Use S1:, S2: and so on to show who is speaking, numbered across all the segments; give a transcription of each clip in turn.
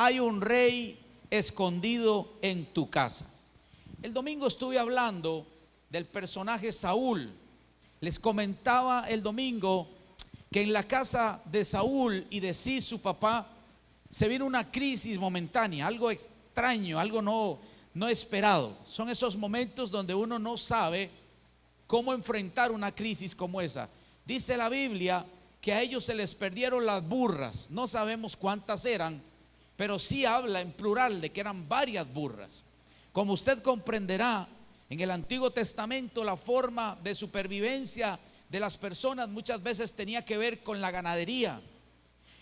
S1: hay un rey escondido en tu casa. El domingo estuve hablando del personaje Saúl. Les comentaba el domingo que en la casa de Saúl y de Cis, su papá, se vino una crisis momentánea, algo extraño, algo no esperado. Son esos momentos donde uno no sabe cómo enfrentar una crisis como esa. Dice la Biblia que a ellos se les perdieron las burras. No sabemos cuántas eran, pero sí habla en plural de que eran varias burras. Como usted comprenderá, en el Antiguo Testamento la forma de supervivencia de las personas muchas veces tenía que ver con la ganadería.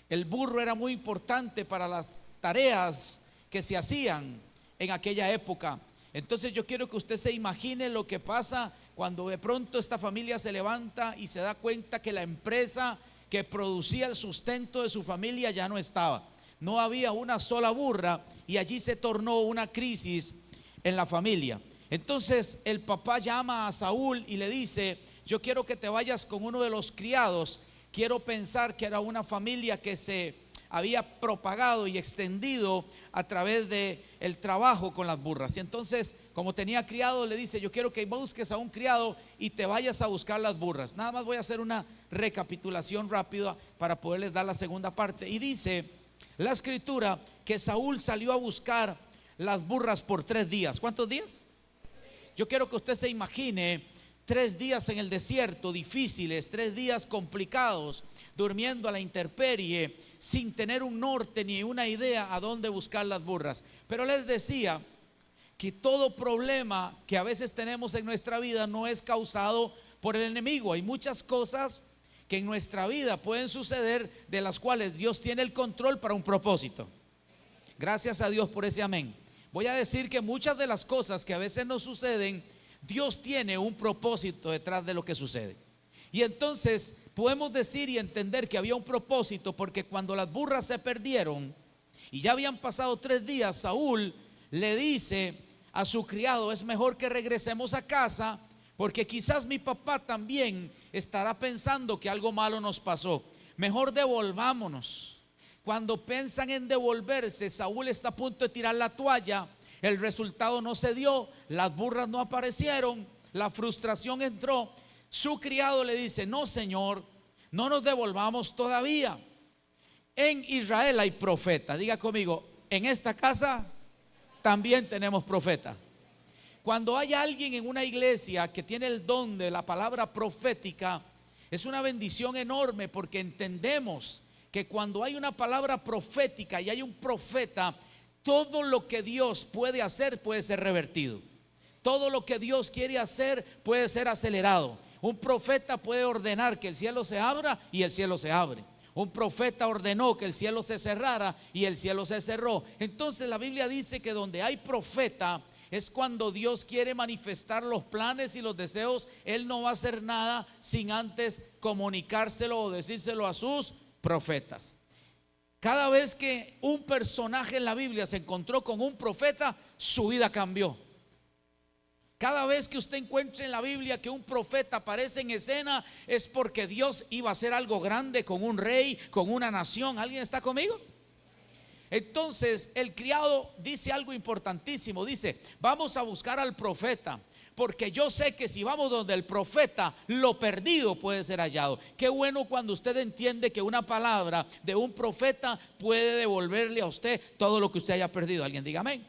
S1: El burro era muy importante para las tareas que se hacían en aquella época. Entonces yo quiero que usted se imagine lo que pasa cuando de pronto esta familia se levanta y se da cuenta que la empresa que producía el sustento de su familia ya no estaba. No había una sola burra y allí se tornó una crisis en la familia. Entonces el papá llama a Saúl y le dice: yo quiero que te vayas con uno de los criados. Quiero pensar que era una familia que se había propagado y extendido a través de el trabajo con las burras. Y entonces, como tenía criado, le dice: yo quiero que busques a un criado y te vayas a buscar las burras. Nada más voy a hacer una recapitulación rápida para poderles dar la segunda parte. Y dice la escritura que Saúl salió a buscar las burras por 3 días. ¿Cuántos días? Yo quiero que usted se imagine 3 días en el desierto difíciles, 3 días complicados, durmiendo a la intemperie, sin tener un norte ni una idea a dónde buscar las burras. Pero les decía que todo problema que a veces tenemos en nuestra vida no es causado por el enemigo. Hay muchas cosas que en nuestra vida pueden suceder, de las cuales Dios tiene el control para un propósito. Gracias a Dios por ese amén. Voy a decir que muchas de las cosas que a veces nos suceden, Dios tiene un propósito detrás de lo que sucede. Y entonces podemos decir y entender que había un propósito, porque cuando las burras se perdieron y ya habían pasado 3 días, Saúl le dice a su criado: es mejor que regresemos a casa, porque quizás mi papá también estará pensando que algo malo nos pasó. Mejor devolvámonos. Cuando piensan en devolverse, Saúl está a punto de tirar la toalla. El resultado no se dio, las burras no aparecieron, la frustración entró. Su criado le dice: no, señor, no nos devolvamos todavía. En Israel hay profeta. Diga conmigo: en esta casa también tenemos profeta. Cuando hay alguien en una iglesia que tiene el don de la palabra profética, es una bendición enorme, porque entendemos que cuando hay una palabra profética y hay un profeta, todo lo que Dios puede hacer puede ser revertido. Todo lo que Dios quiere hacer puede ser acelerado. Un profeta puede ordenar que el cielo se abra y el cielo se abre. Un profeta ordenó que el cielo se cerrara y el cielo se cerró. Entonces la Biblia dice que donde hay profeta es cuando Dios quiere manifestar los planes y los deseos. Él no va a hacer nada sin antes comunicárselo o decírselo a sus profetas. Cada vez que un personaje en la Biblia se encontró con un profeta, su vida cambió. Cada vez que usted encuentre en la Biblia que un profeta aparece en escena, es porque Dios iba a hacer algo grande con un rey, con una nación. ¿Alguien está conmigo? Entonces el criado dice algo importantísimo. Dice: vamos a buscar al profeta, porque yo sé que si vamos donde el profeta, lo perdido puede ser hallado. Qué bueno cuando usted entiende que una palabra de un profeta puede devolverle a usted todo lo que usted haya perdido. Alguien diga amén.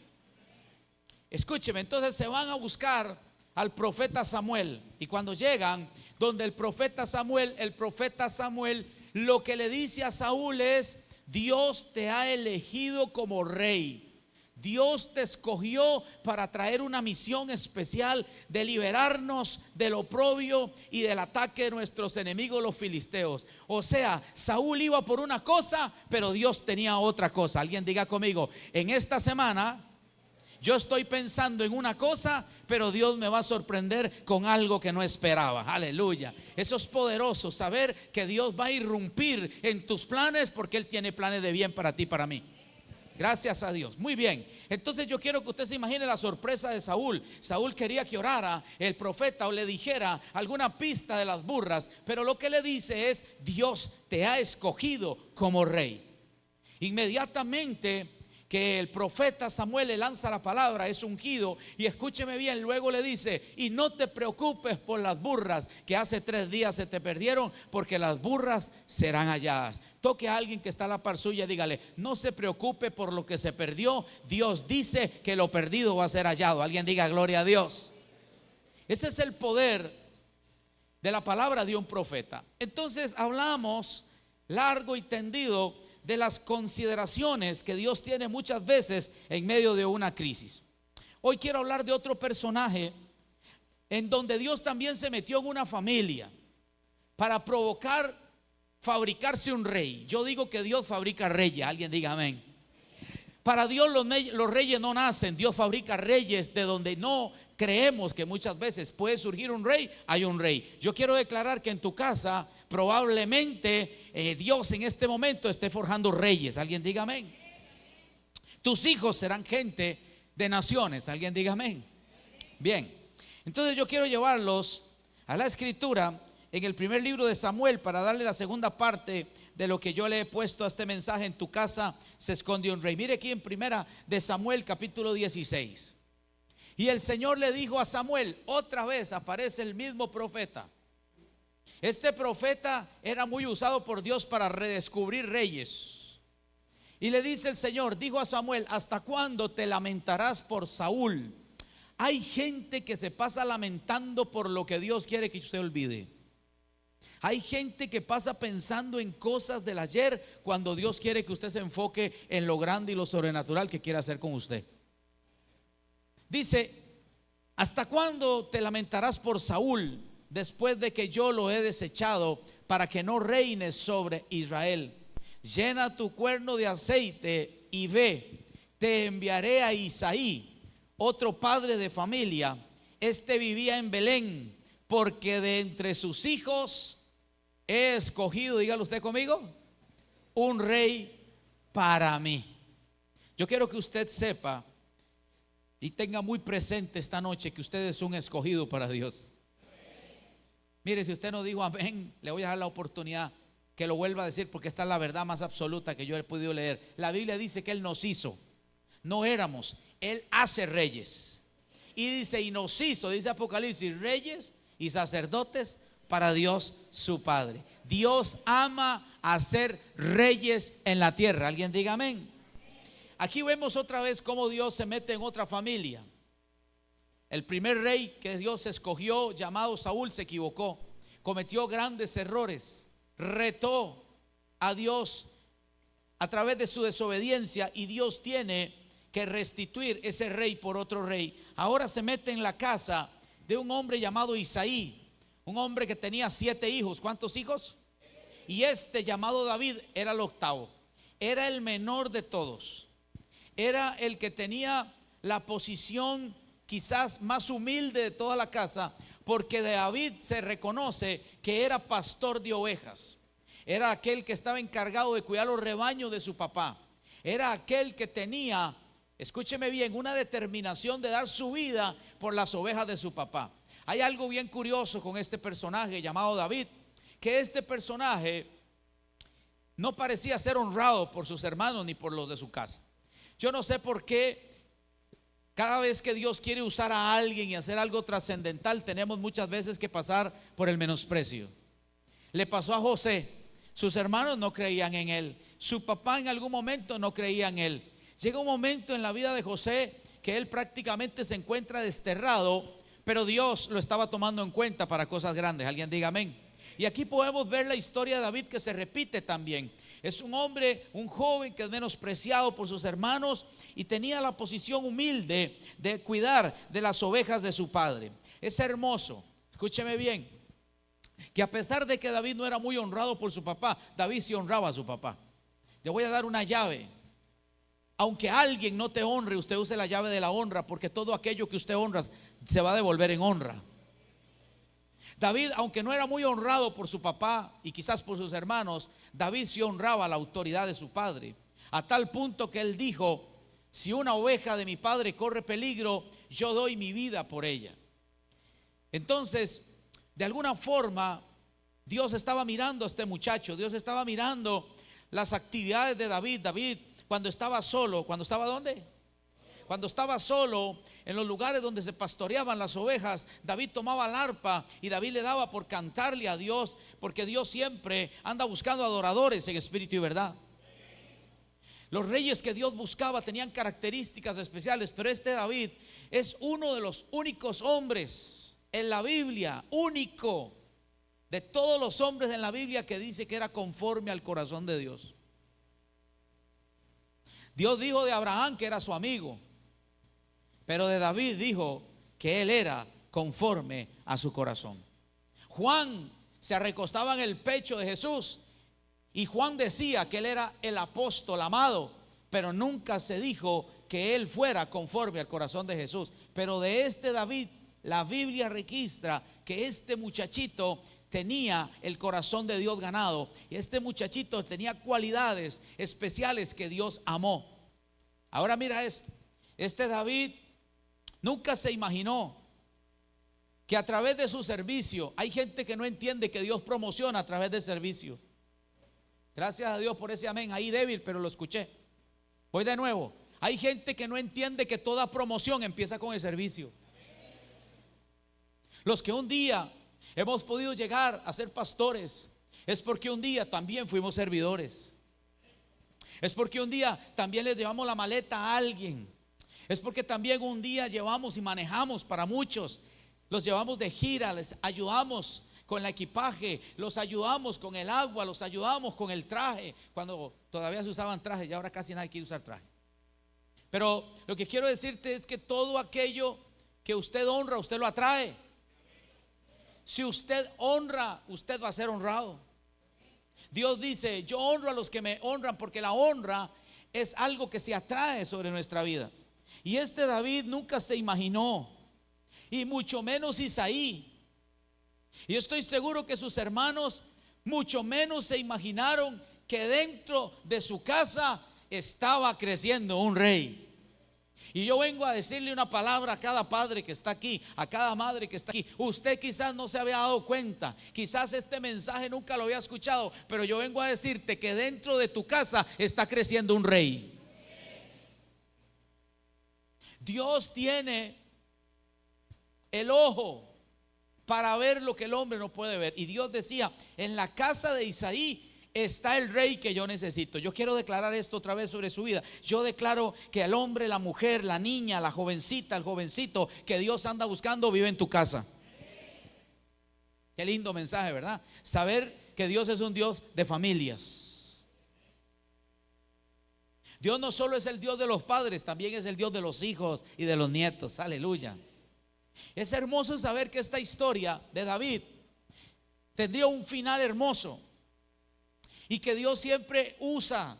S1: Escúcheme, entonces se van a buscar al profeta Samuel. Y cuando llegan donde el profeta Samuel lo que le dice a Saúl es: Dios te ha elegido como rey. Dios te escogió para traer una misión especial de liberarnos del oprobio y del ataque de nuestros enemigos, los filisteos. O sea, Saúl iba por una cosa, pero Dios tenía otra cosa. Alguien diga conmigo: en esta semana yo estoy pensando en una cosa, pero Dios me va a sorprender con algo que no esperaba. Aleluya. Eso es poderoso, saber que Dios va a irrumpir en tus planes, porque Él tiene planes de bien para ti y para mí. Gracias a Dios. Muy bien. Entonces yo quiero que usted se imagine la sorpresa de Saúl. Saúl quería que orara el profeta o le dijera alguna pista de las burras, pero lo que le dice es: Dios te ha escogido como rey. Inmediatamente que el profeta Samuel le lanza la palabra, es ungido, y escúcheme bien, luego le dice: y no te preocupes por las burras que hace 3 días se te perdieron, porque las burras serán halladas. Toque a alguien que está a la par suya, dígale: no se preocupe por lo que se perdió, Dios dice que lo perdido va a ser hallado. Alguien diga gloria a Dios. Ese es el poder de la palabra de un profeta. Entonces hablamos largo y tendido de las consideraciones que Dios tiene muchas veces en medio de una crisis. Hoy quiero hablar de otro personaje en donde Dios también se metió en una familia para provocar fabricarse un rey. Yo digo que Dios fabrica reyes. Alguien diga amén. Para Dios los reyes no nacen, Dios fabrica reyes de donde no creemos que muchas veces puede surgir un rey, hay un rey. Yo quiero declarar que en tu casa probablemente Dios en este momento esté forjando reyes. Alguien diga amén. Tus hijos serán gente de naciones. Alguien diga amén. Bien, entonces yo quiero llevarlos a la escritura en el primer libro de Samuel para darle la segunda parte de lo que yo le he puesto a este mensaje: en tu casa se esconde un rey. Mire aquí en primera de Samuel capítulo 16. Y el Señor le dijo a Samuel, otra vez aparece el mismo profeta. Este profeta era muy usado por Dios para redescubrir reyes. Y le dice el Señor, dijo a Samuel: ¿hasta cuándo te lamentarás por Saúl? Hay gente que se pasa lamentando por lo que Dios quiere que usted olvide. Hay gente que pasa pensando en cosas del ayer cuando Dios quiere que usted se enfoque en lo grande y lo sobrenatural que quiere hacer con usted. Dice: ¿hasta cuándo te lamentarás por Saúl después de que yo lo he desechado para que no reines sobre Israel? Llena tu cuerno de aceite y ve, te enviaré a Isaí, otro padre de familia. Este vivía en Belén, porque de entre sus hijos he escogido, dígalo usted conmigo, un rey para mí. Yo quiero que usted sepa y tenga muy presente esta noche que usted es un escogido para Dios. Mire, si usted no dijo amén, le voy a dar la oportunidad que lo vuelva a decir, porque esta es la verdad más absoluta que yo he podido leer. La Biblia dice que Él nos hizo, no éramos, Él hace reyes. Y dice, y nos hizo, dice Apocalipsis, reyes y sacerdotes para Dios su Padre. Dios ama hacer reyes en la tierra. Alguien diga amén. Aquí vemos otra vez cómo Dios se mete en otra familia. El primer rey que Dios escogió, llamado Saúl, se equivocó, cometió grandes errores, retó a Dios a través de su desobediencia, y Dios tiene que restituir ese rey por otro rey. Ahora se mete en la casa de un hombre llamado Isaí, un hombre que tenía 7 hijos. ¿Cuántos hijos? Y este llamado David era el octavo, era el menor de todos. Era el que tenía la posición quizás más humilde de toda la casa, porque de David se reconoce que era pastor de ovejas. Era aquel que estaba encargado de cuidar los rebaños de su papá. Era aquel que tenía, escúcheme bien, una determinación de dar su vida por las ovejas de su papá. Hay algo bien curioso con este personaje llamado David, que este personaje no parecía ser honrado por sus hermanos ni por los de su casa. Yo no sé por qué cada vez que Dios quiere usar a alguien y hacer algo trascendental, tenemos muchas veces que pasar por el menosprecio. Le pasó a José. Sus hermanos no creían en él, su papá en algún momento no creía en él. Llega un momento en la vida de José que él prácticamente se encuentra desterrado, pero Dios lo estaba tomando en cuenta para cosas grandes. Alguien diga amén. Y aquí podemos ver la historia de David, que se repite también. Es un hombre, un joven que es menospreciado por sus hermanos y tenía la posición humilde de cuidar de las ovejas de su padre. Es hermoso, escúcheme bien, que a pesar de que David no era muy honrado por su papá, David sí honraba a su papá. Le voy a dar una llave. Aunque alguien no te honre, usted use la llave de la honra, porque todo aquello que usted honra se va a devolver en honra. David, aunque no era muy honrado por su papá y quizás por sus hermanos, David sí honraba la autoridad de su padre, a tal punto que él dijo: si una oveja de mi padre corre peligro, yo doy mi vida por ella. Entonces, de alguna forma, Dios estaba mirando a este muchacho. Dios estaba mirando las actividades de David. David cuando estaba solo, ¿cuando estaba dónde? Cuando estaba solo en los lugares donde se pastoreaban las ovejas, David tomaba el arpa y David le daba por cantarle a Dios, porque Dios siempre anda buscando adoradores en espíritu y verdad. Los reyes que Dios buscaba tenían características especiales, pero este David es uno de los únicos hombres en la Biblia, único de todos los hombres en la Biblia, que dice que era conforme al corazón de Dios. Dios dijo de Abraham que era su amigo, pero de David dijo que él era conforme a su corazón. Juan se recostaba en el pecho de Jesús y Juan decía que él era el apóstol amado, pero nunca se dijo que él fuera conforme al corazón de Jesús. Pero de este David, la Biblia registra que este muchachito tenía el corazón de Dios ganado, y este muchachito tenía cualidades especiales que Dios amó. Ahora mira este David nunca se imaginó que a través de su servicio, hay gente que no entiende que Dios promociona a través del servicio. Gracias a Dios por ese amén, ahí débil, pero lo escuché. Voy de nuevo. Hay gente que no entiende que toda promoción empieza con el servicio. Los que un día hemos podido llegar a ser pastores es porque un día también fuimos servidores. Es porque un día también les llevamos la maleta a alguien. Es porque también un día llevamos y manejamos para muchos. Los llevamos de gira, les ayudamos con el equipaje, los ayudamos con el agua, los ayudamos con el traje, cuando todavía se usaban trajes y ahora casi nadie quiere usar traje. Pero lo que quiero decirte es que todo aquello que usted honra, usted lo atrae. Si usted honra, usted va a ser honrado. Dios dice: yo honro a los que me honran, porque la honra es algo que se atrae sobre nuestra vida. Y este David nunca se imaginó, y mucho menos Isaí. Y estoy seguro que sus hermanos mucho menos se imaginaron que dentro de su casa estaba creciendo un rey. Y yo vengo a decirle una palabra a cada padre que está aquí, a cada madre que está aquí. Usted quizás no se había dado cuenta, quizás este mensaje nunca lo había escuchado, pero yo vengo a decirte que dentro de tu casa está creciendo un rey. Dios tiene el ojo para ver lo que el hombre no puede ver. Y Dios decía: en la casa de Isaí está el rey que yo necesito. Yo quiero declarar esto otra vez sobre su vida. Yo declaro que el hombre, la mujer, la niña, la jovencita, el jovencito que Dios anda buscando vive en tu casa. Qué lindo mensaje, ¿verdad? Saber que Dios es un Dios de familias. Dios no solo es el Dios de los padres, también es el Dios de los hijos y de los nietos. Aleluya. Es hermoso saber que esta historia de David tendría un final hermoso, y que Dios siempre usa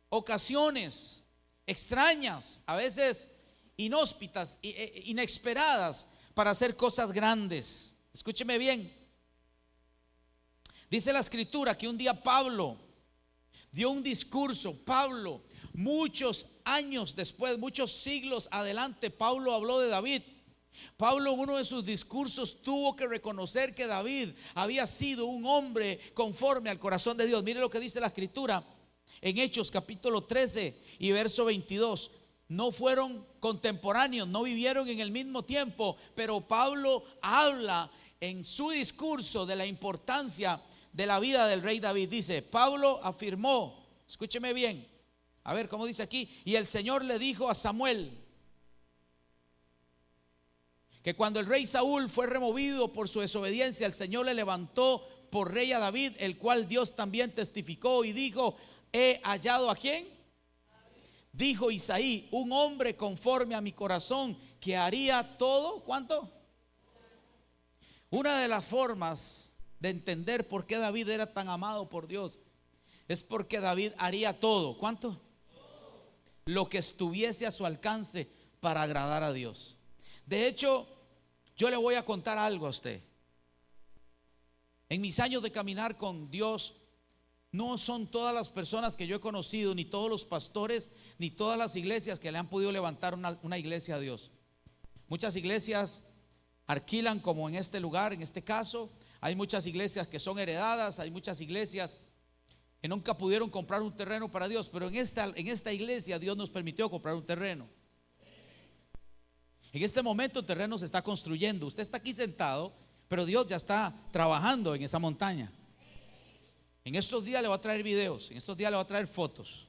S1: ocasiones extrañas, a veces inhóspitas, inesperadas, para hacer cosas grandes. Escúcheme bien. Dice la escritura que un día Pablo dio un discurso. Pablo, muchos años después, muchos siglos adelante, Pablo habló de David. Pablo en uno de sus discursos tuvo que reconocer que David había sido un hombre conforme al corazón de Dios. Mire lo que dice la escritura en Hechos capítulo 13 y verso 22. No fueron contemporáneos, no vivieron en el mismo tiempo, pero Pablo habla en su discurso de la importancia de la vida del rey David. Dice: Pablo afirmó, escúcheme bien, a ver cómo dice aquí: y el Señor le dijo a Samuel que cuando el rey Saúl fue removido por su desobediencia, el Señor le levantó por rey a David, el cual Dios también testificó y dijo: he hallado ¿a quién? Dijo Isaí: un hombre conforme a mi corazón, que haría todo. ¿Cuánto? Una de las formas de entender por qué David era tan amado por Dios es porque David haría todo. ¿Cuánto? Lo que estuviese a su alcance para agradar a Dios. De hecho, yo le voy a contar algo a usted. En mis años de caminar con Dios, no son todas las personas que yo he conocido, ni todos los pastores, ni todas las iglesias que le han podido levantar una iglesia a Dios. Muchas iglesias alquilan, como en este lugar, en este caso. Hay muchas iglesias que son heredadas, hay muchas iglesias y nunca pudieron comprar un terreno para Dios, pero en esta iglesia Dios nos permitió comprar un terreno. En este momento el terreno se está construyendo. Usted está aquí sentado, pero Dios ya está trabajando en esa montaña. En estos días le voy a traer videos, en estos días le voy a traer fotos.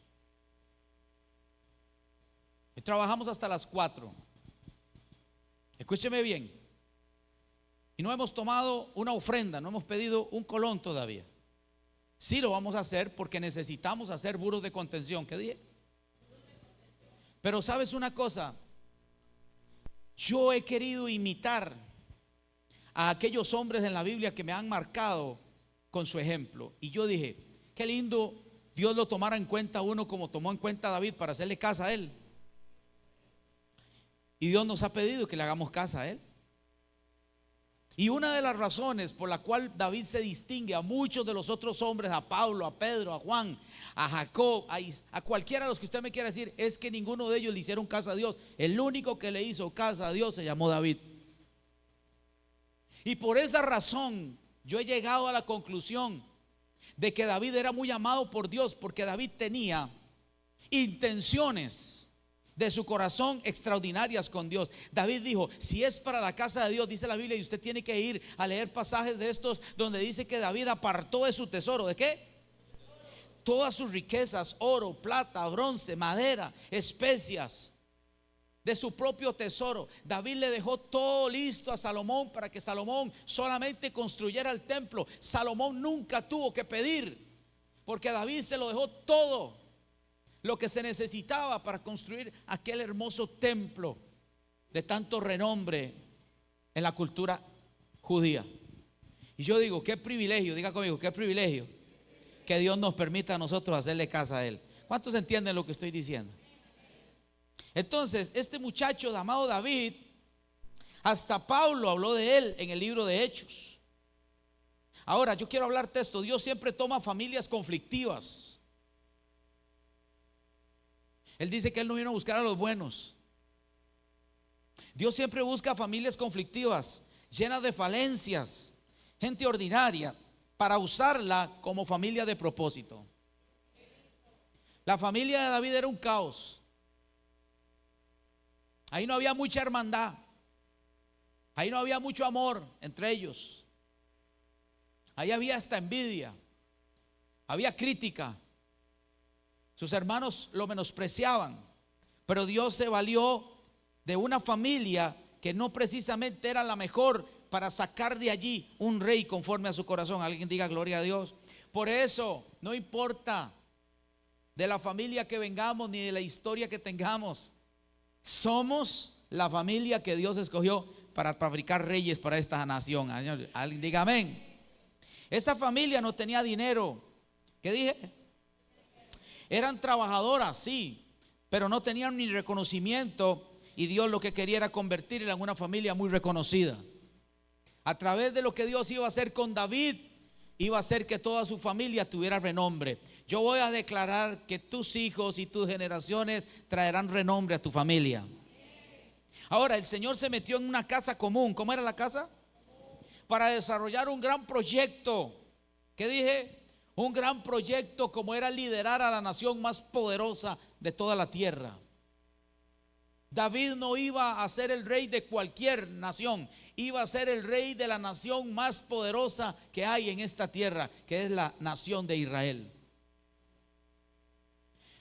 S1: Hoy trabajamos hasta las 4. Escúcheme bien. Y no hemos tomado una ofrenda, no hemos pedido un colón todavía. Sí lo vamos a hacer porque necesitamos hacer muros de contención. ¿Qué dije? Pero sabes una cosa, yo he querido imitar a aquellos hombres en la Biblia que me han marcado con su ejemplo. Y yo dije, qué lindo Dios lo tomara en cuenta a uno como tomó en cuenta a David para hacerle casa a él. Y Dios nos ha pedido que le hagamos casa a él. Y una de las razones por la cual David se distingue a muchos de los otros hombres, a Pablo, a Pedro, a Juan, a Jacob, a cualquiera de los que usted me quiera decir, es que ninguno de ellos le hicieron casa a Dios. El único que le hizo casa a Dios se llamó David. Y por esa razón yo he llegado a la conclusión de que David era muy amado por Dios, porque David tenía intenciones de su corazón extraordinarias con Dios. David dijo, si es para la casa de Dios, dice la Biblia, y usted tiene que ir a leer pasajes de estos donde dice que David apartó de su tesoro, ¿de qué? Todas sus riquezas, oro, plata, bronce, madera, especias, de su propio tesoro. David le dejó todo listo a Salomón para que Salomón solamente construyera el templo. Salomón nunca tuvo que pedir, porque David se lo dejó todo lo que se necesitaba para construir aquel hermoso templo de tanto renombre en la cultura judía. Y yo digo, qué privilegio, diga conmigo, qué privilegio que Dios nos permita a nosotros hacerle casa a él. ¿Cuántos entienden lo que estoy diciendo? Entonces, este muchacho llamado David, hasta Pablo habló de él en el libro de Hechos. Ahora, yo quiero hablarte de esto. Dios siempre toma familias conflictivas. Él dice que él no vino a buscar a los buenos. Dios siempre busca familias conflictivas, llenas de falencias, gente ordinaria, para usarla como familia de propósito. La familia de David era un caos. Ahí no había mucha hermandad. Ahí no había mucho amor entre ellos. Ahí había hasta envidia. Había crítica. Sus hermanos lo menospreciaban, pero Dios se valió de una familia que no precisamente era la mejor para sacar de allí un rey conforme a su corazón. Alguien diga gloria a Dios. Por eso no importa de la familia que vengamos ni de la historia que tengamos, somos la familia que Dios escogió para fabricar reyes para esta nación. Alguien diga amén. Esa familia no tenía dinero. ¿Qué dije? Eran trabajadoras, sí, pero no tenían ni reconocimiento, y Dios lo que quería era convertirla en una familia muy reconocida. A través de lo que Dios iba a hacer con David, iba a hacer que toda su familia tuviera renombre. Yo voy a declarar que tus hijos y tus generaciones traerán renombre a tu familia. Ahora, el Señor se metió en una casa común. ¿Cómo era la casa? Para desarrollar un gran proyecto. ¿Qué dije? Un gran proyecto, como era liderar a la nación más poderosa de toda la tierra. David no iba a ser el rey de cualquier nación, iba a ser el rey de la nación más poderosa que hay en esta tierra, que es la nación de Israel.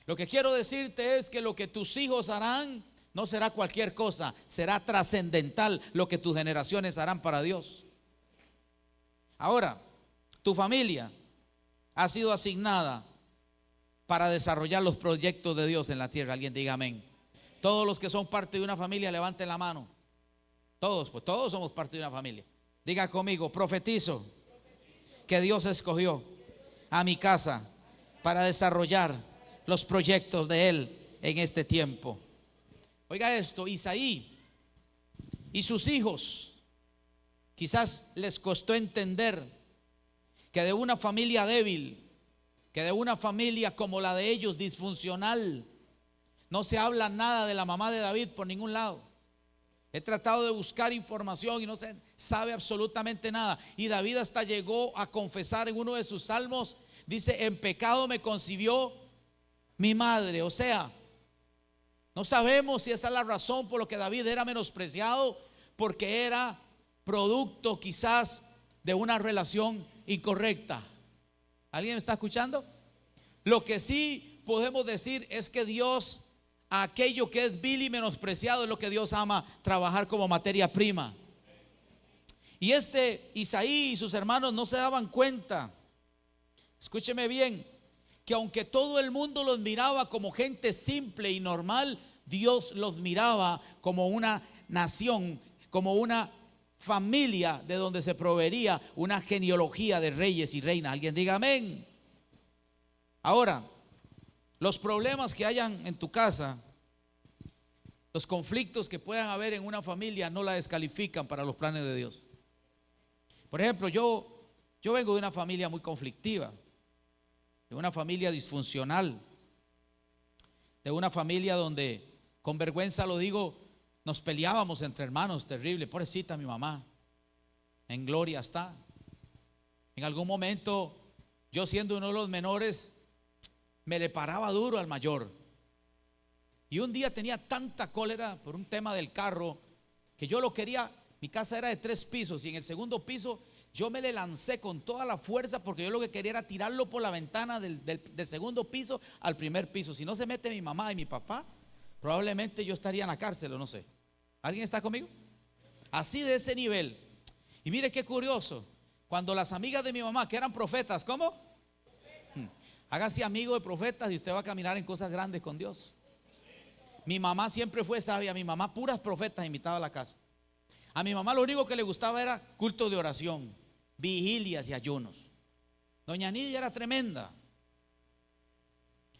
S1: Lo que quiero decirte es que lo que tus hijos harán no será cualquier cosa, será trascendental lo que tus generaciones harán para Dios. Ahora, tu familia ha sido asignada para desarrollar los proyectos de Dios en la tierra. Alguien diga amén. Todos los que son parte de una familia, levanten la mano. Todos, pues todos somos parte de una familia. Diga conmigo, profetizo que Dios escogió a mi casa para desarrollar los proyectos de Él en este tiempo. Oiga esto, Isaí y sus hijos quizás les costó entender que de una familia débil, que de una familia como la de ellos, disfuncional, no se habla nada de la mamá de David por ningún lado. He tratado de buscar información y no se sabe absolutamente nada. Y David hasta llegó a confesar en uno de sus salmos, dice: en pecado me concibió mi madre. O sea, no sabemos si esa es la razón por la que David era menospreciado, porque era producto quizás de una relación incorrecta. ¿Alguien me está escuchando? Lo que sí podemos decir es que Dios, aquello que es vil y menospreciado, es lo que Dios ama trabajar como materia prima. Y Isaí y sus hermanos no se daban cuenta, escúcheme bien, que aunque todo el mundo los miraba como gente simple y normal, Dios los miraba como una nación, como una familia de donde se proveería una genealogía de reyes y reinas. Alguien diga amén. Ahora, los problemas que hayan en tu casa, los conflictos que puedan haber en una familia, no la descalifican para los planes de Dios. Por ejemplo, yo vengo de una familia muy conflictiva, de una familia disfuncional, de una familia donde, con vergüenza lo digo, nos peleábamos entre hermanos, terrible. Pobrecita mi mamá, en gloria está. En algún momento, yo siendo uno de los menores, me le paraba duro al mayor. Y un día tenía tanta cólera por un tema del carro, que yo lo quería. Mi casa era de 3 pisos y en el segundo piso yo me le lancé con toda la fuerza, porque yo lo que quería era tirarlo por la ventana del segundo piso al primer piso. Si no se mete mi mamá y mi papá, probablemente yo estaría en la cárcel o no sé. ¿Alguien está conmigo? Así de ese nivel. Y mire qué curioso, cuando las amigas de mi mamá, que eran profetas, ¿cómo? Hágase amigo de profetas y usted va a caminar en cosas grandes con Dios. Mi mamá siempre fue sabia. Mi mamá puras profetas invitaba a la casa. A mi mamá lo único que le gustaba era culto de oración, vigilias y ayunos. Doña Nidia era tremenda.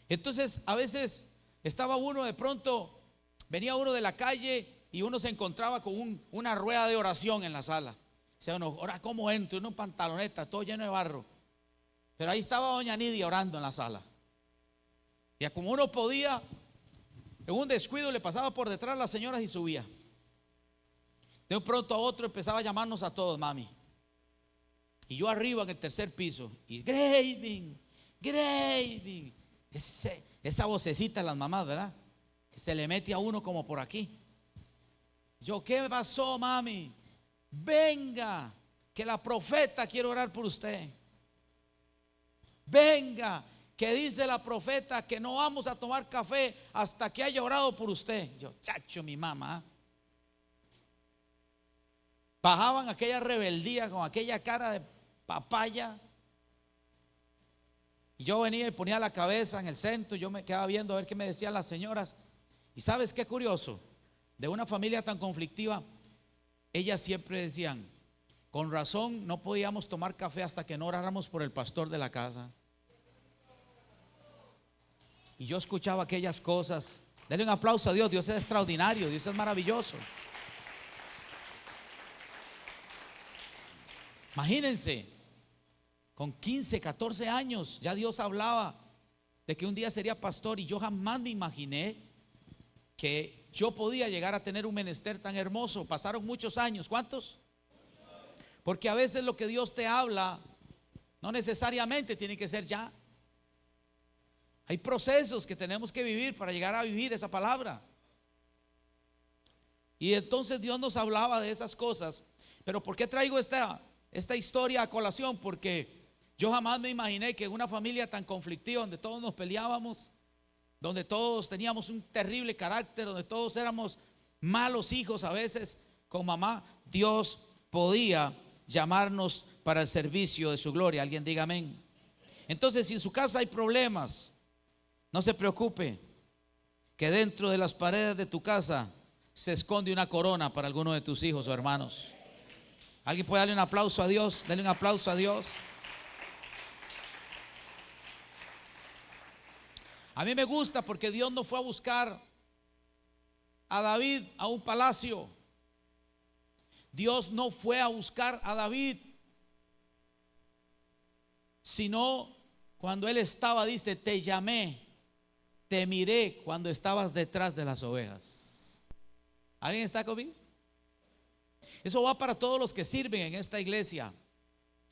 S1: Entonces a veces estaba uno, de pronto venía uno de la calle y uno se encontraba con una rueda de oración en la sala. O sea, uno, ahora cómo entro, en un pantaloneta todo lleno de barro. Pero ahí estaba doña Nidia orando en la sala. Y como uno podía, en un descuido le pasaba por detrás a las señoras y subía. De un pronto a otro empezaba a llamarnos a todos, mami. Y yo arriba en el 3er piso. Y Graving, esa vocecita de las mamás, ¿verdad? Que se le mete a uno como por aquí. Yo, ¿qué pasó, mami? Venga, que la profeta quiere orar por usted. Venga, que dice la profeta que no vamos a tomar café hasta que haya orado por usted. Yo, chacho, mi mamá. Bajaban aquella rebeldía con aquella cara de papaya. Y yo venía y ponía la cabeza en el centro. Yo me quedaba viendo a ver qué me decían las señoras. Y ¿sabes qué curioso? De una familia tan conflictiva, ellas siempre decían: con razón no podíamos tomar café hasta que no oráramos por el pastor de la casa. Y yo escuchaba aquellas cosas. Denle un aplauso a Dios. Dios es extraordinario, Dios es maravilloso. Imagínense, con 15, 14 años ya Dios hablaba de que un día sería pastor, y yo jamás me imaginé que yo podía llegar a tener un menester tan hermoso. Pasaron muchos años. ¿Cuántos? Porque a veces lo que Dios te habla no necesariamente tiene que ser ya. Hay procesos que tenemos que vivir para llegar a vivir esa palabra. Y entonces Dios nos hablaba de esas cosas. Pero ¿por qué traigo esta historia a colación? Porque yo jamás me imaginé que en una familia tan conflictiva, donde todos nos peleábamos, donde todos teníamos un terrible carácter, donde todos éramos malos hijos a veces con mamá, Dios podía llamarnos para el servicio de su gloria. Alguien diga amén. Entonces, si en su casa hay problemas, no se preocupe, que dentro de las paredes de tu casa se esconde una corona para alguno de tus hijos o hermanos. ¿Alguien puede darle un aplauso a Dios? Denle un aplauso a Dios. A mí me gusta porque Dios no fue a buscar a David a un palacio. Dios no fue a buscar a David, sino cuando él estaba, dice: te llamé, te miré cuando estabas detrás de las ovejas. ¿Alguien está conmigo? Eso va para todos los que sirven en esta iglesia.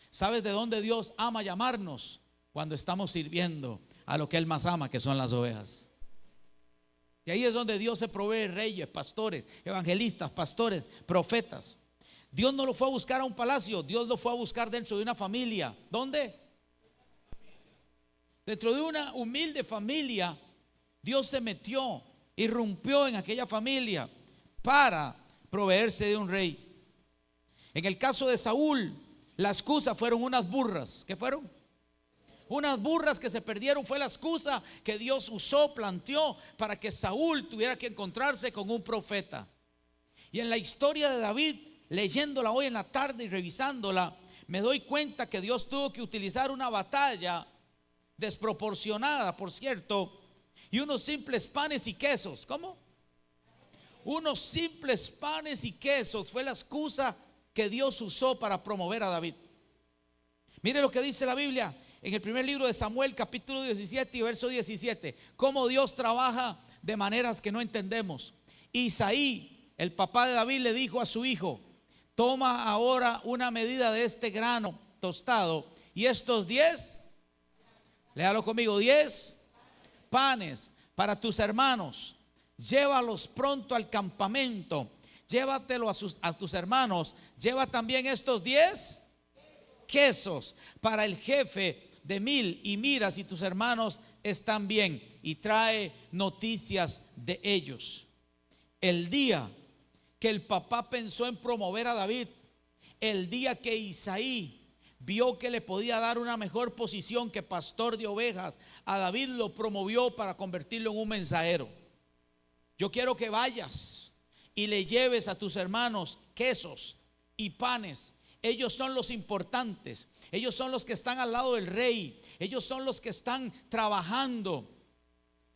S1: ¿Sabes de dónde Dios ama llamarnos? Cuando estamos sirviendo a lo que Él más ama, que son las ovejas. Y ahí es donde Dios se provee reyes, pastores, evangelistas, pastores, profetas. Dios no lo fue a buscar a un palacio, Dios lo fue a buscar dentro de una familia. ¿Dónde? Dentro de una humilde familia. Dios se metió, irrumpió en aquella familia para proveerse de un rey. En el caso de Saúl, la excusa fueron unas burras. ¿Qué fueron? Unas burras que se perdieron. Fue la excusa que Dios usó, planteó para que Saúl tuviera que encontrarse con un profeta. Y en la historia de David, leyéndola hoy en la tarde y revisándola, me doy cuenta que Dios tuvo que utilizar una batalla desproporcionada, por cierto, y unos simples panes y quesos. ¿Cómo? Unos simples panes y quesos fue la excusa que Dios usó para promover a David. Mire lo que dice la Biblia en el primer libro de Samuel, capítulo 17 y verso 17. Cómo Dios trabaja de maneras que no entendemos. Isaí, el papá de David, le dijo a su hijo: toma ahora una medida de este grano tostado y estos 10, léalo conmigo, 10 panes para tus hermanos. Llévalos pronto al campamento. Llévatelo a tus hermanos. Lleva también estos 10 quesos para el jefe de 1000 y mira si tus hermanos están bien y trae noticias de ellos. El día que el papá pensó en promover a David, el día que Isaí vio que le podía dar una mejor posición que pastor de ovejas, a David lo promovió para convertirlo en un mensajero. Yo quiero que vayas y le lleves a tus hermanos quesos y panes. Ellos son los importantes, ellos son los que están al lado del rey, ellos son los que están trabajando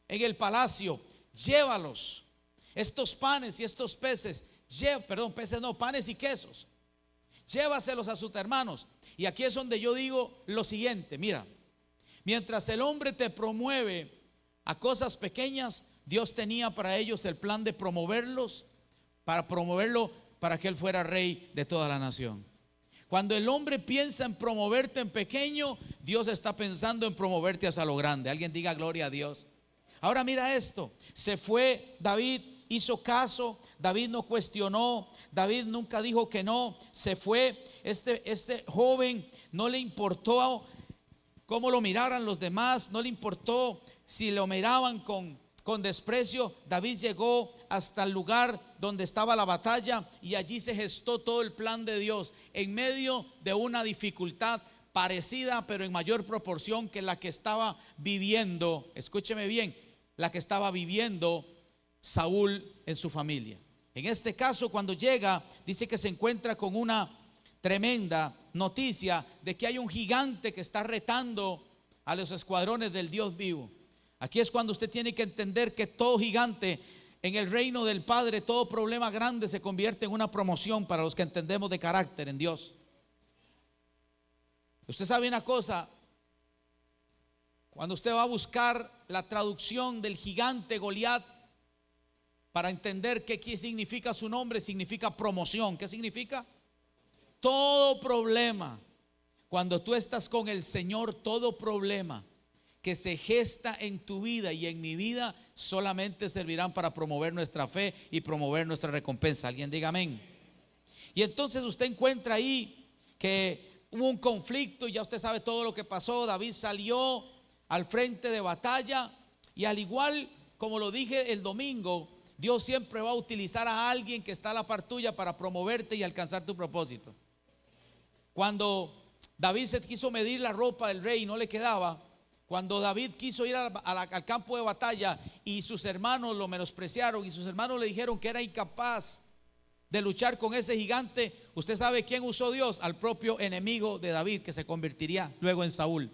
S1: en el palacio. Llévalos, estos panes y estos peces, panes y quesos, llévaselos a sus hermanos. Y aquí es donde yo digo lo siguiente: mira, mientras el hombre te promueve a cosas pequeñas, Dios tenía para ellos el plan de promoverlo para que él fuera rey de toda la nación. Cuando el hombre piensa en promoverte en pequeño, Dios está pensando en promoverte hacia lo grande. Alguien diga gloria a Dios. Ahora mira esto: se fue David, hizo caso, David no cuestionó, David nunca dijo que no, se fue. Este joven no le importó cómo lo miraran los demás, no le importó si lo miraban con desprecio. David llegó hasta el lugar donde estaba la batalla y allí se gestó todo el plan de Dios en medio de una dificultad parecida pero en mayor proporción que la que estaba viviendo, escúcheme bien, la que estaba viviendo Saúl en su familia. En este caso, cuando llega, dice que se encuentra con una tremenda noticia de que hay un gigante que está retando a los escuadrones del Dios vivo. Aquí es cuando usted tiene que entender que todo gigante en el reino del Padre, todo problema grande se convierte en una promoción para los que entendemos de carácter en Dios. Usted sabe una cosa: cuando usted va a buscar la traducción del gigante Goliat para entender qué significa su nombre, significa promoción. ¿Qué significa? Todo problema, cuando tú estás con el Señor, todo problema que se gesta en tu vida y en mi vida solamente servirán para promover nuestra fe y promover nuestra recompensa. Alguien diga amén. Y entonces usted encuentra ahí que hubo un conflicto y ya usted sabe todo lo que pasó. David salió al frente de batalla y, al igual como lo dije el domingo, Dios siempre va a utilizar a alguien que está a la par tuya para promoverte y alcanzar tu propósito. Cuando David se quiso medir la ropa del rey y no le quedaba, cuando David quiso ir al campo de batalla y sus hermanos lo menospreciaron y sus hermanos le dijeron que era incapaz de luchar con ese gigante, usted sabe quién usó Dios: al propio enemigo de David, que se convertiría luego en Saúl.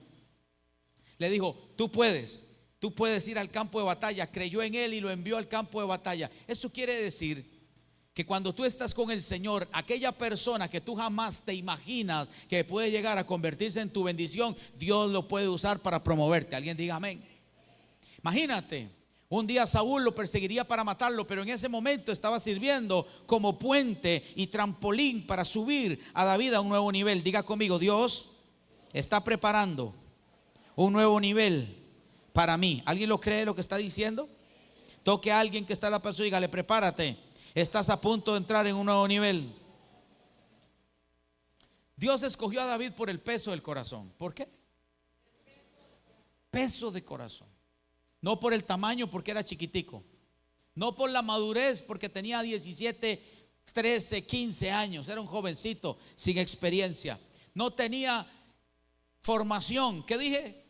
S1: Le dijo: tú puedes ir al campo de batalla. Creyó en él y lo envió al campo de batalla. Eso quiere decir que cuando tú estás con el Señor, aquella persona que tú jamás te imaginas que puede llegar a convertirse en tu bendición, Dios lo puede usar para promoverte. Alguien diga amén. Imagínate Un día Saúl lo perseguiría para matarlo, pero en ese momento estaba sirviendo como puente y trampolín para subir a David a un nuevo nivel. Diga conmigo, Dios está preparando un nuevo nivel para mí. ¿Alguien lo cree lo que está diciendo? Toque a alguien que está a la persona y dígale, prepárate, estás a punto de entrar en un nuevo nivel. Dios escogió a David por el peso del corazón. ¿Por qué? Peso de corazón. No por el tamaño, porque era chiquitico. No por la madurez, porque tenía 17, 13, 15 años. Era un jovencito sin experiencia. No tenía formación. ¿Qué dije?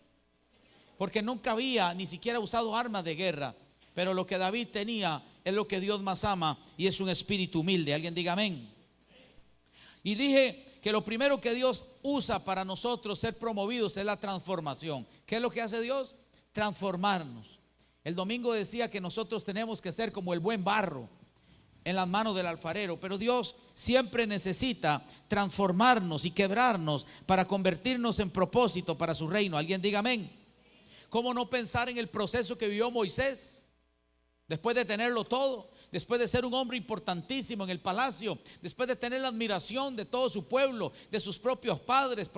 S1: Porque nunca había ni siquiera usado armas de guerra. Pero lo que David tenía es lo que Dios más ama, y es un espíritu humilde. Alguien diga amén. Y dije que lo primero que Dios usa para nosotros ser promovidos es la transformación. ¿Qué es lo que hace Dios? Transformarnos. El domingo decía que nosotros tenemos que ser como el buen barro en las manos del alfarero, pero Dios siempre necesita transformarnos y quebrarnos para convertirnos en propósito para su reino. Alguien diga amén. ¿Cómo no pensar en el proceso que vivió Moisés? Después de tenerlo todo, después de ser un hombre importantísimo en el palacio, después de tener la admiración de todo su pueblo, de sus propios padres,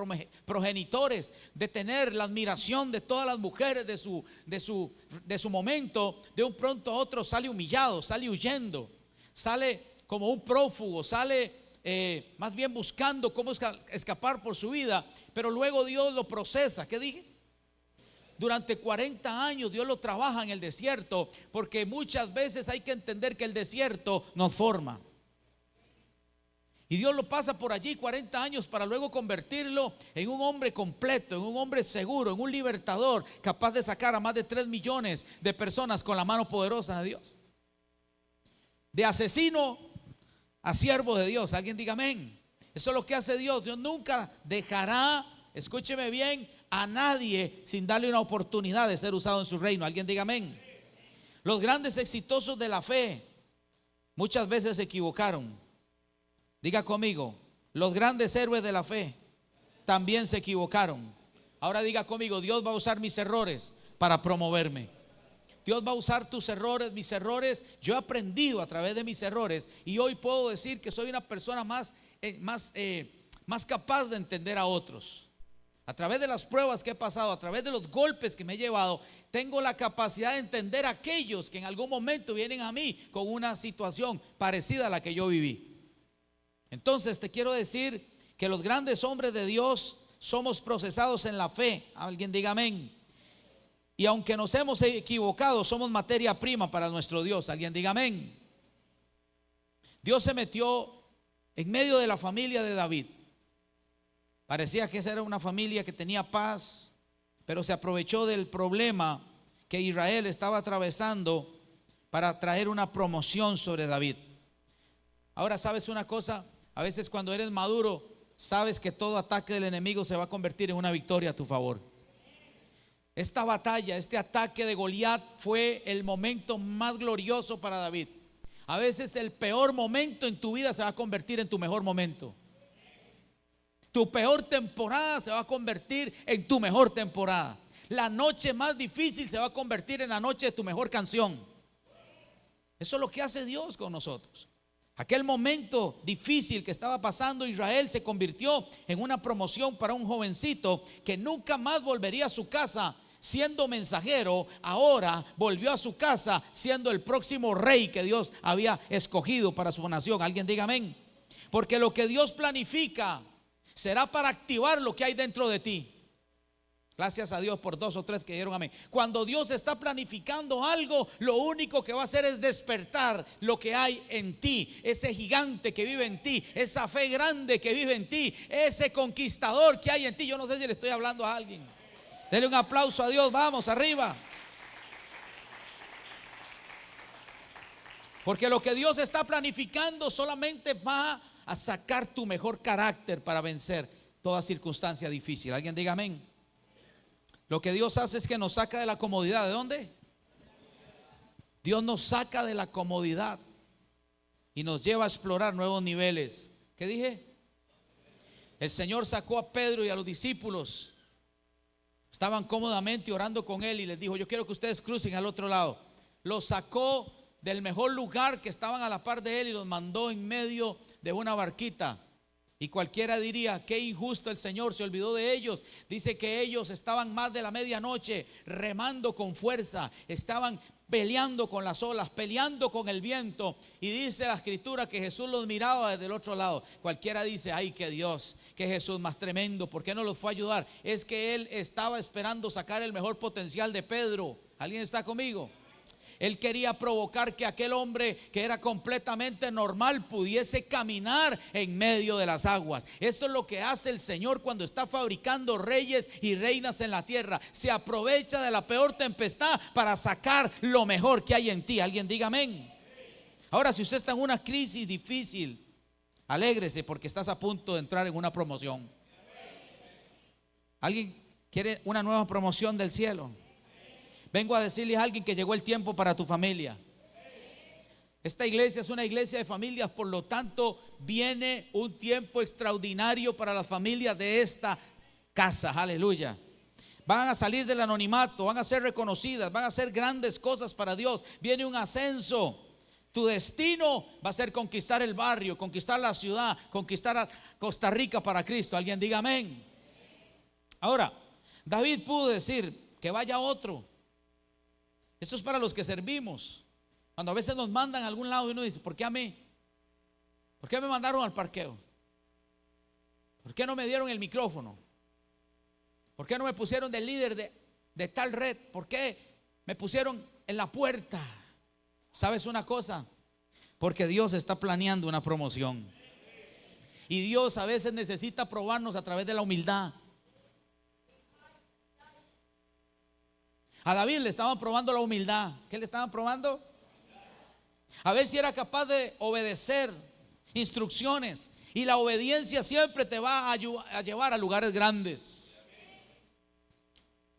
S1: progenitores, de tener la admiración de todas las mujeres de su momento, de un pronto a otro sale humillado, sale huyendo, sale como un prófugo, sale más bien buscando cómo escapar por su vida, pero luego Dios lo procesa. ¿Qué dije? Durante 40 años Dios lo trabaja en el desierto, porque muchas veces hay que entender que el desierto nos forma. Y Dios lo pasa por allí 40 años para luego convertirlo en un hombre completo, en un hombre seguro, en un libertador, capaz de sacar a más de 3 millones de personas con la mano poderosa de Dios. De asesino a siervo de Dios. Alguien diga amén. Eso es lo que hace Dios. Dios nunca dejará, escúcheme bien, a nadie sin darle una oportunidad de ser usado en su reino. Alguien diga amén. Los grandes exitosos de la fe muchas veces se equivocaron. Diga conmigo, los grandes héroes de la fe también se equivocaron. Ahora diga conmigo, Dios va a usar mis errores para promoverme. Dios va a usar tus errores, mis errores. Yo he aprendido a través de mis errores, y hoy puedo decir que soy una persona más capaz de entender a otros. A través de las pruebas que he pasado, a través de los golpes que me he llevado, tengo la capacidad de entender a aquellos que en algún momento vienen a mí con una situación parecida a la que yo viví. Entonces te quiero decir que los grandes hombres de Dios somos procesados en la fe. Alguien diga amén. Y aunque nos hemos equivocado, somos materia prima para nuestro Dios. Alguien diga amén. Dios se metió en medio de la familia de David. Parecía que esa era una familia que tenía paz, pero se aprovechó del problema que Israel estaba atravesando para traer una promoción sobre David. Ahora, ¿sabes una cosa? A veces cuando eres maduro, sabes que todo ataque del enemigo se va a convertir en una victoria a tu favor. Esta batalla, este ataque de Goliat fue el momento más glorioso para David. A veces el peor momento en tu vida se va a convertir en tu mejor momento. Tu peor temporada se va a convertir en tu mejor temporada. La noche más difícil se va a convertir en la noche de tu mejor canción. Eso es lo que hace Dios con nosotros. Aquel momento difícil que estaba pasando Israel se convirtió en una promoción para un jovencito que nunca más volvería a su casa siendo mensajero. Ahora volvió a su casa siendo el próximo rey que Dios había escogido para su nación. Alguien diga amén. Porque lo que Dios planifica será para activar lo que hay dentro de ti. Gracias a Dios por 2 o 3 que dieron amén. Cuando Dios está planificando algo, lo único que va a hacer es despertar lo que hay en ti. Ese gigante que vive en ti, esa fe grande que vive en ti, ese conquistador que hay en ti. Yo no sé si le estoy hablando a alguien. Denle un aplauso a Dios, vamos arriba. Porque lo que Dios está planificando solamente va a sacar tu mejor carácter para vencer toda circunstancia difícil. Alguien diga amén. Lo que Dios hace es que nos saca de la comodidad. ¿De dónde? Dios nos saca de la comodidad y nos lleva a explorar nuevos niveles. ¿Qué dije? El Señor sacó a Pedro y a los discípulos. Estaban cómodamente orando con él y les dijo: yo quiero que ustedes crucen al otro lado. los sacó del mejor lugar que estaban a la par de él y los mandó en medio de una barquita. Y cualquiera diría, qué injusto el Señor, se olvidó de ellos. Dice que ellos estaban más de la medianoche remando con fuerza, estaban peleando con las olas, peleando con el viento. Y dice la escritura que Jesús los miraba desde el otro lado. Cualquiera dice, ay, que Dios, que Jesús más tremendo, ¿por qué no los fue a ayudar? Es que Él estaba esperando sacar el mejor potencial de Pedro. ¿Alguien está conmigo? Él quería provocar que aquel hombre que era completamente normal pudiese caminar en medio de las aguas. Esto es lo que hace el Señor cuando está fabricando reyes y reinas en la tierra. Se aprovecha de la peor tempestad para sacar lo mejor que hay en ti. Alguien diga amén. Ahora, si usted está en una crisis difícil, alégrese porque estás a punto de entrar en una promoción. ¿Alguien quiere una nueva promoción del cielo? Vengo a decirles a alguien que llegó el tiempo para tu familia. Esta iglesia es una iglesia de familias, por lo tanto viene un tiempo extraordinario para las familias de esta casa. Aleluya. Van a salir del anonimato, van a ser reconocidas, van a hacer grandes cosas para Dios. Viene un ascenso. Tu destino va a ser conquistar el barrio, conquistar la ciudad, conquistar a Costa Rica para Cristo. Alguien diga amén. Ahora, David pudo decir que vaya otro. Eso es para los que servimos. Cuando a veces nos mandan a algún lado y uno dice, ¿por qué a mí? ¿Por qué me mandaron al parqueo? ¿Por qué no me dieron el micrófono? ¿Por qué no me pusieron de líder de tal red? ¿Por qué me pusieron en la puerta? ¿Sabes una cosa? Porque Dios está planeando una promoción. Y Dios a veces necesita probarnos a través de la humildad. A David le estaban probando la humildad. ¿Qué le estaban probando? A ver si era capaz de obedecer instrucciones. Y la obediencia siempre te va a llevar a lugares grandes.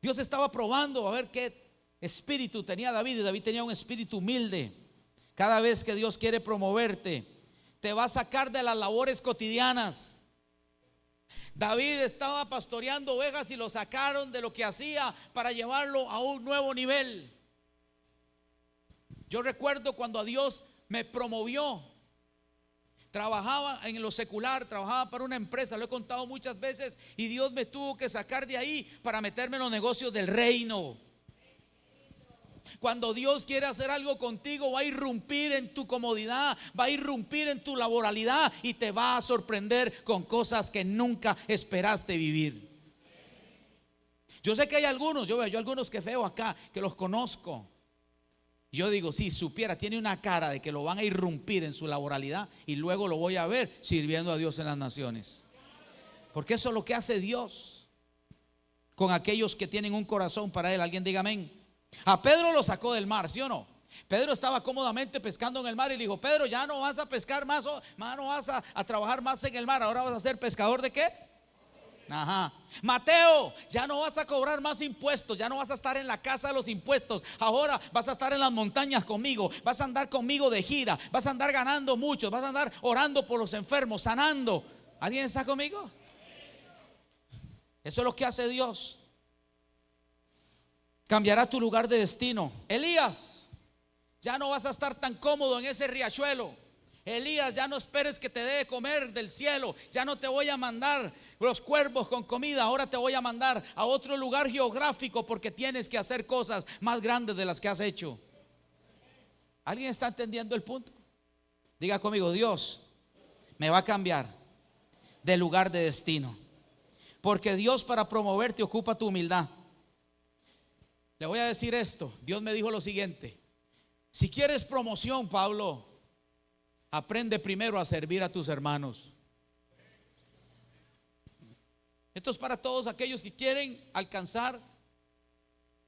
S1: Dios estaba probando a ver qué espíritu tenía David. Y David tenía un espíritu humilde. Cada vez que Dios quiere promoverte, te va a sacar de las labores cotidianas. David estaba pastoreando ovejas y lo sacaron de lo que hacía para llevarlo a un nuevo nivel. Yo recuerdo cuando a Dios me promovió. Trabajaba en lo secular, trabajaba para una empresa, lo he contado muchas veces, y Dios me tuvo que sacar de ahí para meterme en los negocios del reino. Cuando Dios quiere hacer algo contigo, va a irrumpir en tu comodidad, va a irrumpir en tu laboralidad y te va a sorprender con cosas que nunca esperaste vivir. Yo sé que hay algunos, yo veo algunos que veo acá, que los conozco. Yo digo, si supiera, tiene una cara de que lo van a irrumpir en su laboralidad y luego lo voy a ver sirviendo a Dios en las naciones. Porque eso es lo que hace Dios con aquellos que tienen un corazón para Él. Alguien diga amén. A Pedro lo sacó del mar, ¿sí o no? Pedro estaba cómodamente pescando en el mar y le dijo, Pedro, ya no vas a pescar más, no vas a trabajar más en el mar, ahora vas a ser pescador ¿de qué? Ajá. Mateo, ya no vas a cobrar más impuestos, ya no vas a estar en la casa de los impuestos, ahora vas a estar en las montañas conmigo, vas a andar conmigo de gira, vas a andar ganando mucho, vas a andar orando por los enfermos, sanando. ¿Alguien está conmigo? Eso es lo que hace Dios. Cambiará tu lugar de destino. Elías, ya no vas a estar tan cómodo en ese riachuelo. Elías, ya no esperes que te dé de comer del cielo. Ya no te voy a mandar los cuervos con comida. Ahora te voy a mandar a otro lugar geográfico porque tienes que hacer cosas más grandes de las que has hecho. ¿Alguien está entendiendo el punto? Diga conmigo, Dios me va a cambiar de lugar de destino. Porque Dios, para promoverte, ocupa tu humildad. Le voy a decir esto. Dios me dijo lo siguiente: si quieres promoción, Pablo, aprende primero a servir a tus hermanos. Esto es para todos aquellos que quieren alcanzar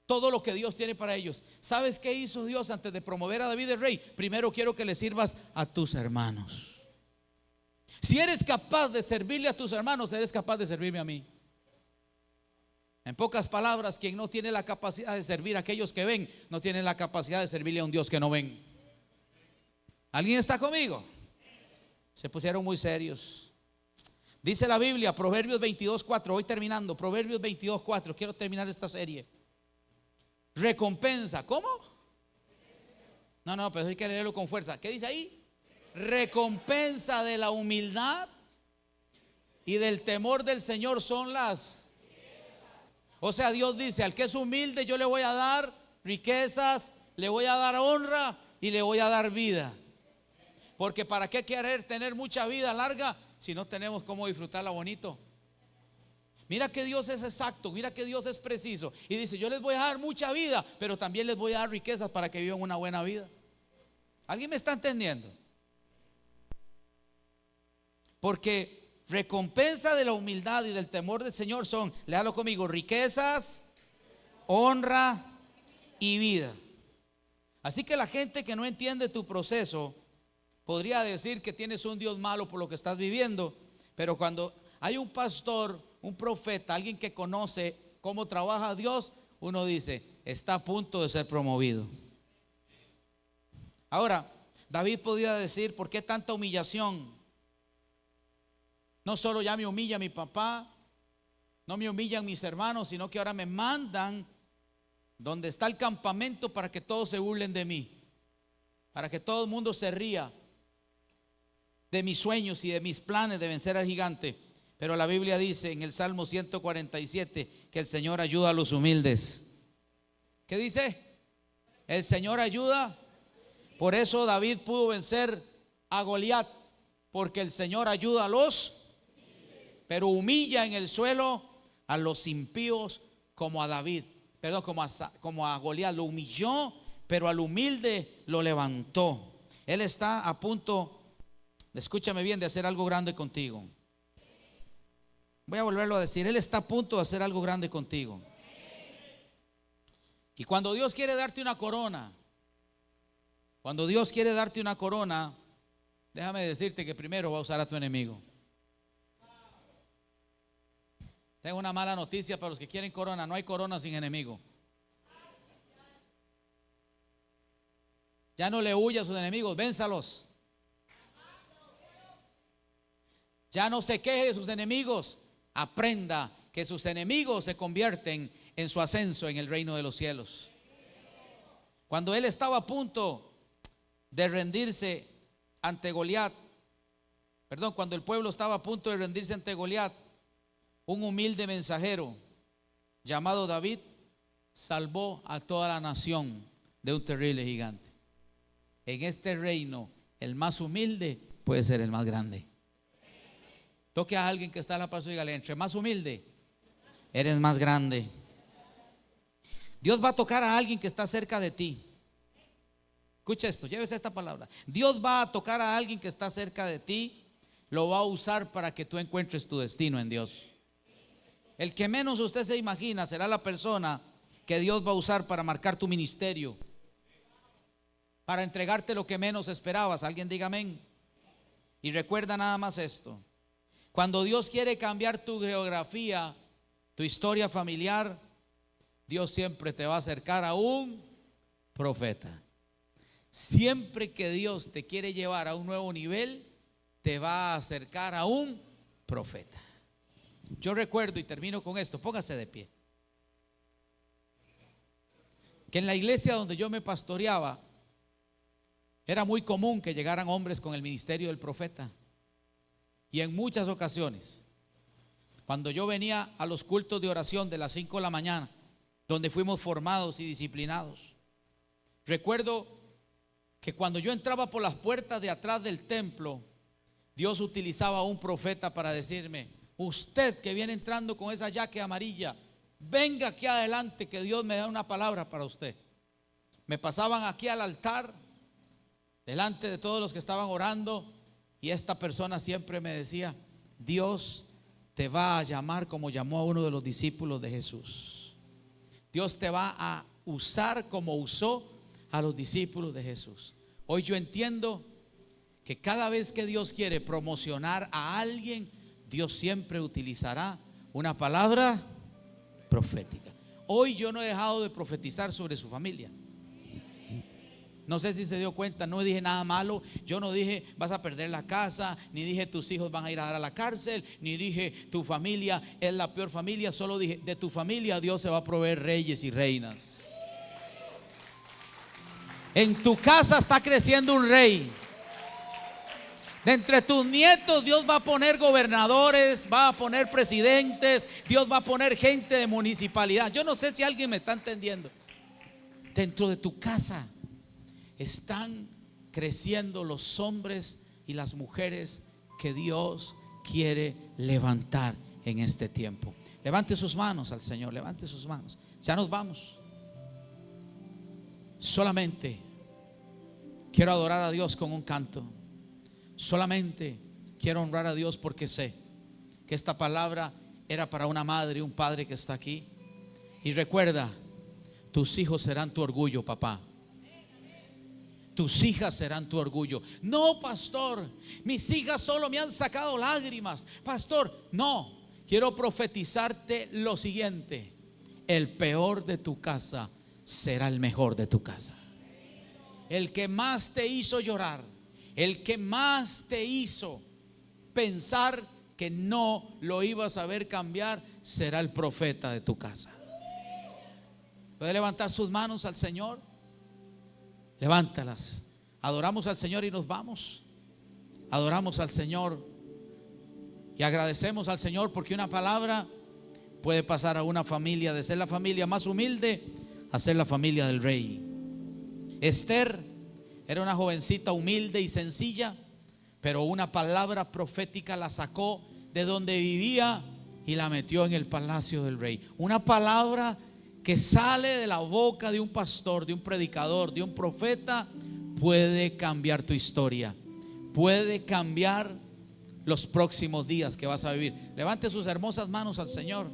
S1: todo lo que Dios tiene para ellos. ¿Sabes qué hizo Dios antes de promover a David el rey? Primero quiero que le sirvas a tus hermanos. Si eres capaz de servirle a tus hermanos, eres capaz de servirme a mí. En pocas palabras, quien no tiene la capacidad de servir a aquellos que ven, no tiene la capacidad de servirle a un Dios que no ven. ¿Alguien está conmigo? Se pusieron muy serios. Dice la Biblia, Proverbios 22:4. Voy terminando, Proverbios 22:4. Quiero terminar esta serie. Recompensa, ¿cómo? No, pero hay que leerlo con fuerza. ¿Qué dice ahí? Recompensa de la humildad y del temor del Señor son las. O sea, Dios dice, al que es humilde yo le voy a dar riquezas, le voy a dar honra y le voy a dar vida. Porque ¿para qué querer tener mucha vida larga si no tenemos cómo disfrutarla bonito? Mira que Dios es exacto, mira que Dios es preciso. Y dice, yo les voy a dar mucha vida, pero también les voy a dar riquezas para que vivan una buena vida. ¿Alguien me está entendiendo? Porque recompensa de la humildad y del temor del Señor son, léalo conmigo, riquezas, honra y vida. Así que la gente que no entiende tu proceso podría decir que tienes un Dios malo por lo que estás viviendo, pero cuando hay un pastor, un profeta, alguien que conoce cómo trabaja Dios, uno dice, está a punto de ser promovido. Ahora, David podía decir, ¿por qué tanta humillación? No solo ya me humilla mi papá, no me humillan mis hermanos, sino que ahora me mandan donde está el campamento para que todos se burlen de mí, para que todo el mundo se ría de mis sueños y de mis planes de vencer al gigante. Pero la Biblia dice en el Salmo 147 que el Señor ayuda a los humildes. ¿Qué dice? El Señor ayuda. Por eso David pudo vencer a Goliat, porque el Señor ayuda a los, pero humilla en el suelo a los impíos como a David, perdón, como a Goliat. Lo humilló, pero al humilde lo levantó. Él está a punto, escúchame bien, de hacer algo grande contigo. Voy a volverlo a decir, Él está a punto de hacer algo grande contigo. Y cuando Dios quiere darte una corona, déjame decirte que primero va a usar a tu enemigo. Tengo una mala noticia para los que quieren corona: no hay corona sin enemigo. Ya no le huya a sus enemigos, vénzalos. Ya no se queje de sus enemigos. Aprenda que sus enemigos se convierten en su ascenso en el reino de los cielos. Cuando él estaba a punto de rendirse ante Goliat, cuando el pueblo estaba a punto de rendirse ante Goliat, un humilde mensajero llamado David salvó a toda la nación de un terrible gigante. En este reino, el más humilde puede ser el más grande. Toque a alguien que está a la par y dígale, entre más humilde, eres más grande. Dios va a tocar a alguien que está cerca de ti. Escucha esto, llévese esta palabra. Dios va a tocar a alguien que está cerca de ti, lo va a usar para que tú encuentres tu destino en Dios. El que menos usted se imagina será la persona que Dios va a usar para marcar tu ministerio, para entregarte lo que menos esperabas. Alguien diga amén. Y recuerda nada más esto: cuando Dios quiere cambiar tu geografía, tu historia familiar, Dios siempre te va a acercar a un profeta. Siempre que Dios te quiere llevar a un nuevo nivel, te va a acercar a un profeta. Yo recuerdo, y termino con esto, póngase de pie, que en la iglesia donde yo me pastoreaba era muy común que llegaran hombres con el ministerio del profeta. Y en muchas ocasiones, cuando yo venía a los cultos de oración de las 5 de la mañana, donde fuimos formados y disciplinados, recuerdo que cuando yo entraba por las puertas de atrás del templo, Dios utilizaba a un profeta para decirme: usted que viene entrando con esa jaque amarilla, venga aquí adelante que Dios me da una palabra para usted. Me pasaban aquí al altar, delante de todos los que estaban orando, y esta persona siempre me decía: Dios te va a llamar como llamó a uno de los discípulos de Jesús. Dios te va a usar como usó a los discípulos de Jesús. Hoy yo entiendo que cada vez que Dios quiere promocionar a alguien, Dios siempre utilizará una palabra profética. Hoy yo no he dejado de profetizar sobre su familia. No sé si se dio cuenta, no dije nada malo. Yo no dije vas a perder la casa, ni dije tus hijos van a ir a dar a la cárcel, ni dije tu familia es la peor familia. Solo dije, de tu familia Dios se va a proveer reyes y reinas. En tu casa está creciendo un rey. De entre tus nietos Dios va a poner gobernadores, va a poner presidentes, Dios va a poner gente de municipalidad. Yo no sé si alguien me está entendiendo. Dentro de tu casa están creciendo los hombres y las mujeres que Dios quiere levantar en este tiempo. Levante sus manos al Señor, levante sus manos. Ya nos vamos. Solamente quiero adorar a Dios con un canto. Solamente quiero honrar a Dios porque sé que esta palabra era para una madre y un padre que está aquí. Y recuerda, tus hijos serán tu orgullo, papá. Tus hijas serán tu orgullo. No, pastor, mis hijas solo me han sacado lágrimas. Pastor, no, quiero profetizarte lo siguiente: el peor de tu casa será el mejor de tu casa. El que más te hizo llorar, el que más te hizo pensar que no lo ibas a ver cambiar, será el profeta de tu casa. ¿Puede levantar sus manos al Señor? Levántalas. Adoramos al Señor y nos vamos. Adoramos al Señor y agradecemos al Señor porque una palabra puede pasar a una familia de ser la familia más humilde a ser la familia del rey. Esther era una jovencita humilde y sencilla, pero una palabra profética la sacó de donde vivía y la metió en el palacio del rey. Una palabra que sale de la boca de un pastor, de un predicador, de un profeta, puede cambiar tu historia, puede cambiar los próximos días que vas a vivir. Levante sus hermosas manos al Señor.